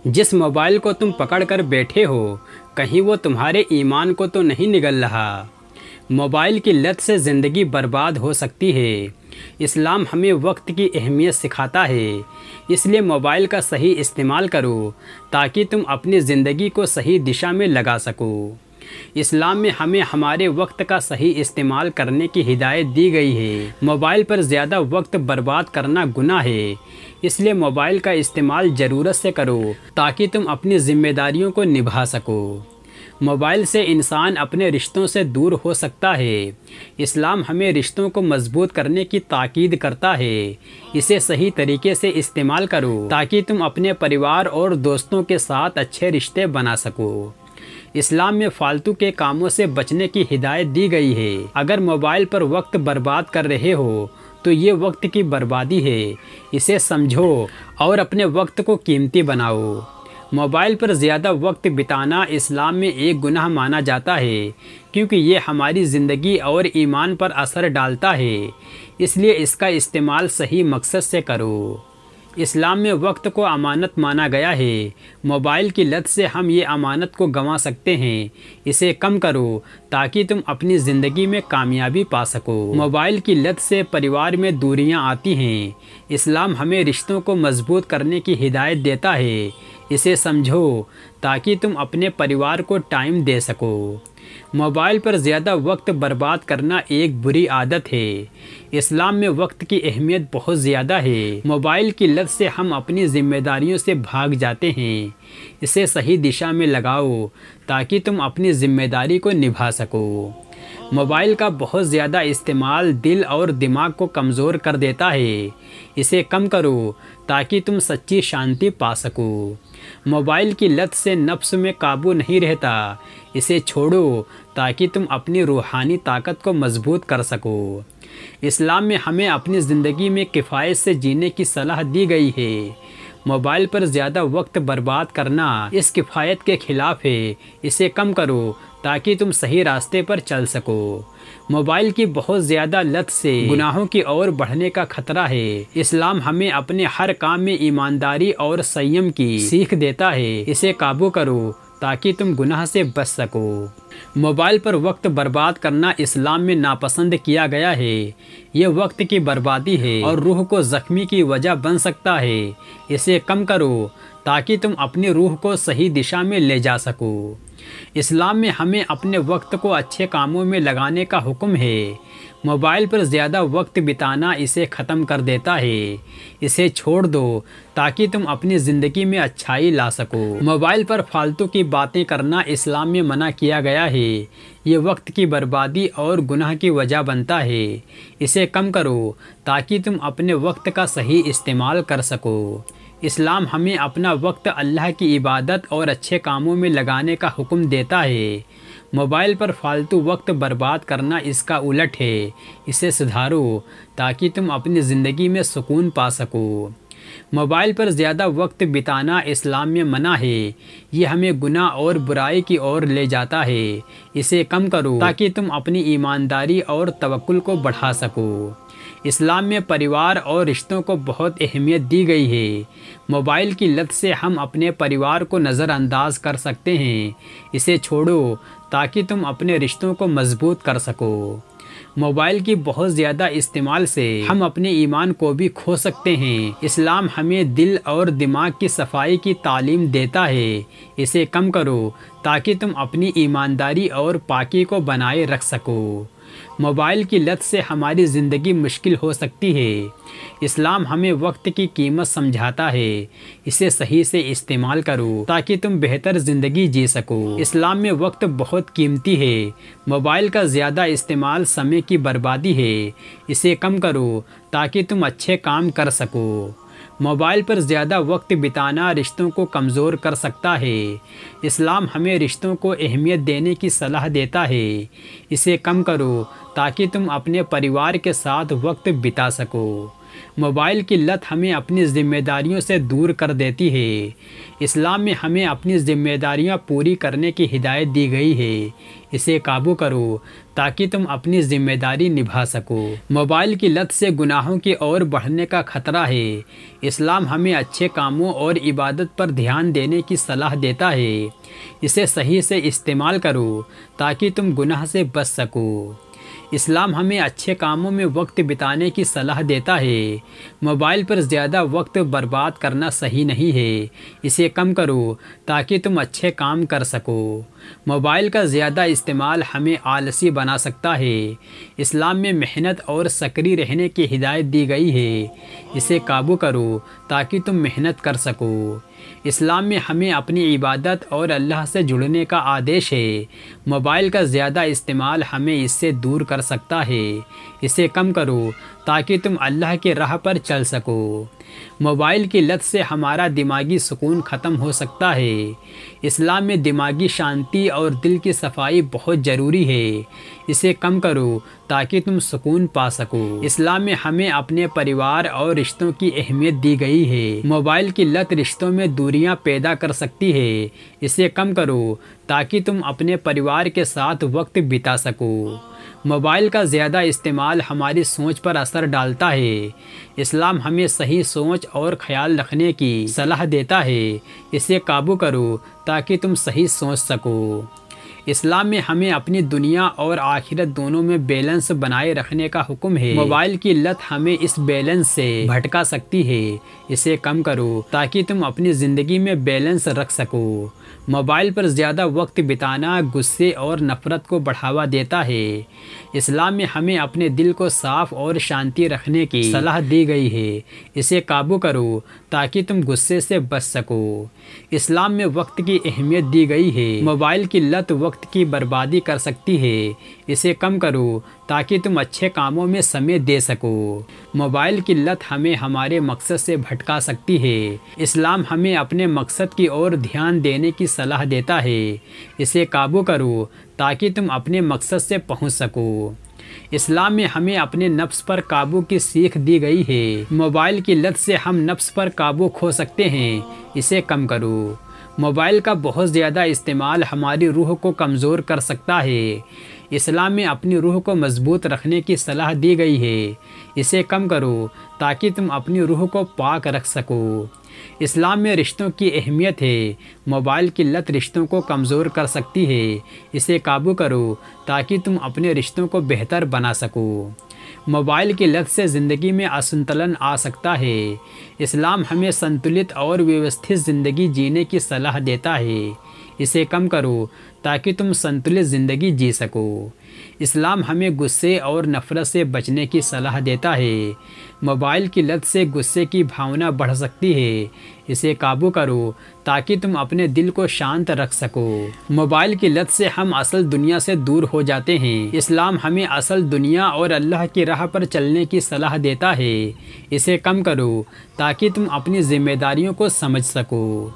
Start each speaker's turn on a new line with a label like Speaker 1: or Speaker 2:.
Speaker 1: जिस मोबाइल को तुम पकड़ कर बैठे हो, कहीं वो तुम्हारे ईमान को तो नहीं निगल रहा। मोबाइल की लत से ज़िंदगी बर्बाद हो सकती है। इस्लाम हमें वक्त की अहमियत सिखाता है, इसलिए मोबाइल का सही इस्तेमाल करो ताकि तुम अपनी ज़िंदगी को सही दिशा में लगा सको। इस्लाम में हमें हमारे वक्त का सही इस्तेमाल करने की हिदायत दी गई है। मोबाइल पर ज़्यादा वक्त बर्बाद करना गुनाह है, इसलिए मोबाइल का इस्तेमाल ज़रूरत से करो ताकि तुम अपनी ज़िम्मेदारियों को निभा सको। मोबाइल से इंसान अपने रिश्तों से दूर हो सकता है। इस्लाम हमें रिश्तों को मजबूत करने की ताकीद करता है। इसे सही तरीके से इस्तेमाल करो ताकि तुम अपने परिवार और दोस्तों के साथ अच्छे रिश्ते बना सको। इस्लाम में फालतू के कामों से बचने की हिदायत दी गई है। अगर मोबाइल पर वक्त बर्बाद कर रहे हो तो ये वक्त की बर्बादी है। इसे समझो और अपने वक्त को कीमती बनाओ। मोबाइल पर ज़्यादा वक्त बिताना इस्लाम में एक गुनाह माना जाता है, क्योंकि ये हमारी ज़िंदगी और ईमान पर असर डालता है। इसलिए इसका इस्तेमाल सही मकसद से करो। इस्लाम में वक्त को अमानत माना गया है। मोबाइल की लत से हम ये अमानत को गंवा सकते हैं। इसे कम करो ताकि तुम अपनी ज़िंदगी में कामयाबी पा सको। मोबाइल की लत से परिवार में दूरियां आती हैं। इस्लाम हमें रिश्तों को मजबूत करने की हिदायत देता है। इसे समझो ताकि तुम अपने परिवार को टाइम दे सको। मोबाइल पर ज़्यादा वक्त बर्बाद करना एक बुरी आदत है। इस्लाम में वक्त की अहमियत बहुत ज़्यादा है। मोबाइल की लत से हम अपनी ज़िम्मेदारियों से भाग जाते हैं। इसे सही दिशा में लगाओ ताकि तुम अपनी ज़िम्मेदारी को निभा सको। मोबाइल का बहुत ज़्यादा इस्तेमाल दिल और दिमाग को कमज़ोर कर देता है। इसे कम करो ताकि तुम सच्ची शांति पा सको। मोबाइल की लत से नफ्स में काबू नहीं रहता। इसे छोड़ो ताकि तुम अपनी रूहानी ताकत को मजबूत कर सको। इस्लाम में हमें अपनी ज़िंदगी में किफ़ायत से जीने की सलाह दी गई है। मोबाइल पर ज़्यादा वक्त बर्बाद करना इस किफ़ायत के ख़िलाफ़ है। इसे कम करो ताकि तुम सही रास्ते पर चल सको। मोबाइल की बहुत ज़्यादा लत से गुनाहों की ओर बढ़ने का खतरा है। इस्लाम हमें अपने हर काम में ईमानदारी और संयम की सीख देता है। इसे काबू करो ताकि तुम गुनाह से बच सको। मोबाइल पर वक्त बर्बाद करना इस्लाम में नापसंद किया गया है। ये वक्त की बर्बादी है और रूह को ज़ख्मी की वजह बन सकता है। इसे कम करो ताकि तुम अपनी रूह को सही दिशा में ले जा सको। इस्लाम में हमें अपने वक्त को अच्छे कामों में लगाने का हुक्म है। मोबाइल पर ज़्यादा वक्त बिताना इसे ख़त्म कर देता है। इसे छोड़ दो ताकि तुम अपनी ज़िंदगी में अच्छाई ला सको। मोबाइल पर फालतू की बातें करना इस्लाम में मना किया गया है। ये वक्त की बर्बादी और गुनाह की वजह बनता है। इसे कम करो ताकि तुम अपने वक्त का सही इस्तेमाल कर सको। इस्लाम हमें अपना वक्त अल्लाह की इबादत और अच्छे कामों में लगाने का हुक्म देता है। मोबाइल पर फालतू वक्त बर्बाद करना इसका उलट है। इसे सुधारो ताकि तुम अपनी ज़िंदगी में सुकून पा सको। मोबाइल पर ज़्यादा वक्त बिताना इस्लाम में मना है। ये हमें गुनाह और बुराई की ओर ले जाता है। इसे कम करो ताकि तुम अपनी ईमानदारी और तवक्कुल को बढ़ा सको। इस्लाम में परिवार और रिश्तों को बहुत अहमियत दी गई है। मोबाइल की लत से हम अपने परिवार को नज़रअंदाज कर सकते हैं। इसे छोड़ो ताकि तुम अपने रिश्तों को मजबूत कर सको। मोबाइल की बहुत ज़्यादा इस्तेमाल से हम अपने ईमान को भी खो सकते हैं। इस्लाम हमें दिल और दिमाग की सफाई की तालीम देता है। इसे कम करो ताकि तुम अपनी ईमानदारी और पाकी को बनाए रख सको। मोबाइल की लत से हमारी ज़िंदगी मुश्किल हो सकती है। इस्लाम हमें वक्त की कीमत समझाता है। इसे सही से इस्तेमाल करो ताकि तुम बेहतर ज़िंदगी जी सको। इस्लाम में वक्त बहुत कीमती है। मोबाइल का ज़्यादा इस्तेमाल समय की बर्बादी है। इसे कम करो ताकि तुम अच्छे काम कर सको। मोबाइल पर ज़्यादा वक्त बिताना रिश्तों को कमज़ोर कर सकता है। इस्लाम हमें रिश्तों को अहमियत देने की सलाह देता है। इसे कम करो ताकि तुम अपने परिवार के साथ वक्त बिता सको। موبائل کی لت ہمیں اپنی ذمہ داریوں سے دور کر دیتی ہے۔ اسلام میں ہمیں اپنی ذمہ داریاں پوری کرنے کی ہدایت دی گئی ہے۔ اسے قابو کرو تاکہ تم اپنی ذمہ داری نبھا سکو۔ موبائل کی لت سے گناہوں کی اور بڑھنے کا خطرہ ہے۔ اسلام ہمیں اچھے کاموں اور عبادت پر دھیان دینے کی صلاح دیتا ہے۔ اسے صحیح سے استعمال کرو تاکہ تم گناہ سے بچ سکو۔ اسلام ہمیں اچھے کاموں میں وقت بتانے کی صلاح دیتا ہے۔ موبائل پر زیادہ وقت برباد کرنا صحیح نہیں ہے۔ اسے کم کرو تاکہ تم اچھے کام کر سکو۔ موبائل کا زیادہ استعمال ہمیں آلسی بنا سکتا ہے۔ اسلام میں محنت اور سکری رہنے کی ہدایت دی گئی ہے۔ اسے قابو کرو تاکہ تم محنت کر سکو۔ اسلام میں ہمیں اپنی عبادت اور اللہ سے جڑنے کا آدیش ہے۔ موبائل کا زیادہ استعمال ہمیں اس سے دور کر سکتا ہے۔ اسے کم کرو تاکہ تم اللہ کی راہ پر چل سکو۔ موبائل کی لت سے ہمارا دماغی سکون ختم ہو سکتا ہے۔ اسلام میں دماغی شانتی اور دل کی صفائی بہت ضروری ہے۔ اسے کم کرو تاکہ تم سکون پا سکو۔ اسلام میں ہمیں اپنے پریوار اور رشتوں کی اہمیت دی گئی ہے۔ موبائل کی لت رشتوں میں دوریاں پیدا کر سکتی ہے۔ اسے کم کرو تاکہ تم اپنے پریوار کے ساتھ وقت بتا سکو۔ موبائل کا زیادہ استعمال ہماری سوچ پر اثر ڈالتا ہے۔ اسلام ہمیں صحیح سوچ اور خیال رکھنے کی صلاح دیتا ہے۔ اسے قابو کرو تاکہ تم صحیح سوچ سکو۔ اسلام میں ہمیں اپنی دنیا اور آخرت دونوں میں بیلنس بنائے رکھنے کا حکم ہے۔ موبائل کی لت ہمیں اس بیلنس سے بھٹکا سکتی ہے۔ اسے کم کرو تاکہ تم اپنی زندگی میں بیلنس رکھ سکو۔ موبائل پر زیادہ وقت بتانا غصے اور نفرت کو بڑھاوا دیتا ہے۔ اسلام میں ہمیں اپنے دل کو صاف اور شانتی رکھنے کی صلاح دی گئی ہے۔ اسے قابو کرو تاکہ تم غصے سے بچ سکو۔ اسلام میں وقت کی اہمیت دی گئی ہے۔ موبائل کی لت وقت کی بربادی کر سکتی ہے۔ اسے کم کرو تاکہ تم اچھے کاموں میں سمے دے سکو۔ موبائل کی لت ہمیں ہمارے مقصد سے بھٹکا سکتی ہے۔ اسلام ہمیں اپنے مقصد کی اور دھیان دینے کی صلاح دیتا ہے۔ اسے قابو کرو تاکہ تم اپنے مقصد سے پہنچ سکو۔ اسلام میں ہمیں اپنے نفس پر قابو کی سیکھ دی گئی ہے۔ موبائل کی لت سے ہم نفس پر قابو کھو سکتے ہیں۔ اسے کم کرو۔ موبائل کا بہت زیادہ استعمال ہماری روح کو کمزور کر سکتا ہے۔ اسلام میں اپنی روح کو مضبوط رکھنے کی صلاح دی گئی ہے۔ اسے کم کرو تاکہ تم اپنی روح کو پاک رکھ سکو۔ اسلام میں رشتوں کی اہمیت ہے۔ موبائل کی لت رشتوں کو کمزور کر سکتی ہے۔ اسے قابو کرو تاکہ تم اپنے رشتوں کو بہتر بنا سکو۔ موبائل کی لت سے زندگی میں اسنتولن آ سکتا ہے۔ اسلام ہمیں سنتولت اور ویوستھت زندگی جینے کی صلاح دیتا ہے۔ اسے کم کرو تاکہ تم سنتولت زندگی جی سکو۔ اسلام ہمیں غصے اور نفرت سے بچنے کی صلاح دیتا ہے۔ موبائل کی لت سے غصے کی بھاونا بڑھ سکتی ہے۔ اسے قابو کرو تاکہ تم اپنے دل کو شانت رکھ سکو۔ موبائل کی لت سے ہم اصل دنیا سے دور ہو جاتے ہیں۔ اسلام ہمیں اصل دنیا اور اللہ کی راہ پر چلنے کی صلاح دیتا ہے۔ اسے کم کرو تاکہ تم اپنی ذمہ داریوں کو سمجھ سکو۔